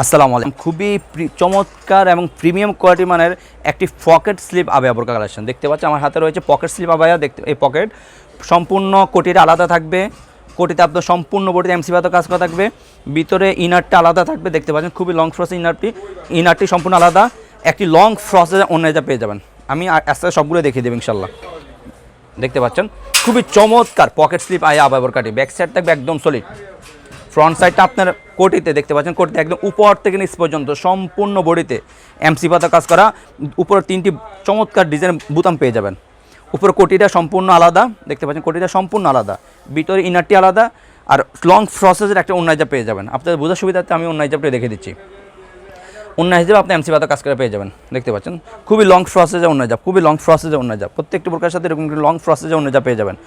আসসালামু আলাইকুম। খুবই চমৎকার এবং প্রিমিয়াম কোয়ালিটি মানের একটি পকেট স্লিপ আবায়া বোরকা কালেকশন দেখতে পাচ্ছি। আমার হাতে রয়েছে পকেট স্লিপ আবায়া। দেখতে এই পকেট সম্পূর্ণ কোটিটা আলাদা থাকবে। কোটিতে আপনার সম্পূর্ণ বডিতে এমসি পাতা কাজ করা থাকবে। ভিতরে ইনারটা আলাদা থাকবে। দেখতে পাচ্ছেন খুবই লং ফ্রসেস ইনারটি সম্পূর্ণ আলাদা। একটি লং ফ্রসেস অন্যটা পেয়ে যাবেন। আমি আস্তে আস্তে সবগুলো দেখিয়ে দেবো ইনশাল্লাহ। দেখতে পাচ্ছেন খুবই চমৎকার পকেট স্লিপ আবায়া বোরকাটি। ব্যাক সাইড থাকবে একদম সলিড। ফ্রন্ট সাইডটা আপনার কোটিতে দেখতে পাচ্ছেন, কোটিতে একদম উপর থেকে নিচ পর্যন্ত সম্পূর্ণ বডিতে এমসি পাতা কাজ করা। উপরে 3টি চমৎকার ডিজাইন বুতাম পেয়ে যাবেন। উপরে কোটিটা সম্পূর্ণ আলাদা। দেখতে পাচ্ছেন কোটিটা সম্পূর্ণ আলাদা, ভিতরে ইনারটি আলাদা। আর লং ফ্রসেসের একটা অন্যায়জা পেয়ে যাবেন। আপনাদের বোঝার সুবিধার্থে আমি অন্যায়জাবটা দেখে দিচ্ছি। অন্যায় হিসেবে আপনি এমসি পাতা কাজ করে পেয়ে যাবেন। দেখতে পাচ্ছেন খুবই লং ফ্রসেসে অন্যায়জাব, খুবই লং ফ্রসেসে অন্যায়জাব। প্রত্যেকটি বোরকার সাথে এরকম লং ফ্রসেসে অন্যায়জাব পেয়ে যাবেন।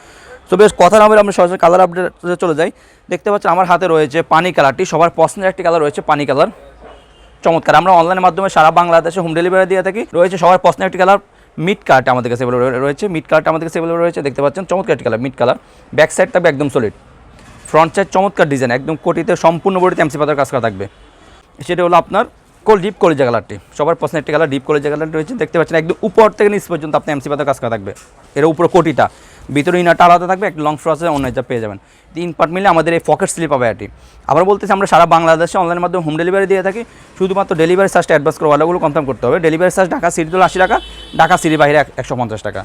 তো বেশ কথা না বলে আমরা সরাসরি কালার আপডেটে চলে যাই। দেখতে পাচ্ছেন আমার হাতে রয়েছে পানি কালারটি। সবার পছন্দের একটি কালার রয়েছে পানি কালার, চমৎকার। আমরা অনলাইনের মাধ্যমে সারা বাংলাদেশে হোম ডেলিভারি দিয়ে থাকি। রয়েছে সবার পছন্দের একটি কালার মিড কালারটা আমাদের কাছে রয়েছে। মিড কালারটা আমাদের কাছে রয়েছে। দেখতে পাচ্ছেন চমৎকার একটি colour mid colour. Back side থাকবে একদম সলিড। ফ্রন্ট সাইড চমৎকার ডিজাইন, একদম কোটিতে সম্পূর্ণ বডিতে এমসি পাতার কাজ করা থাকবে। সেটা হলো আপনার ডিপ কলিজা কালারটি। সবার পছন্দের একটি কালার ডিপ কলিজা কালারটি রয়েছে। দেখতে পাচ্ছেন একদম উপর থেকে নিচ পর্যন্ত আপনি এমসি পাতার কাজ করা থাকবে। এর উপরে কোটিটা, ভিতরে ইনারটা আলাদা থাকবে। একটা লং ফ্রসেস অন্যায়টা পেয়ে যাবেন। 3 পার্ট মিলে আমাদের এই পকেট স্লিপ আবায়াটি। আবার বলতেছি আমরা সারা বাংলাদেশে অনলাইনের মাধ্যমে হোম ডেলিভারি দিয়ে থাকি। শুধুমাত্র ডেলিভারি চার্জটা অ্যাডভান্স করে ওয়ালাগুলো কনফার্ম করতে হবে। ডেলিভারি চার্জ ঢাকা সিটি হলো 80 টাকা, ঢাকা সিটির বাইরে 150 টাকা।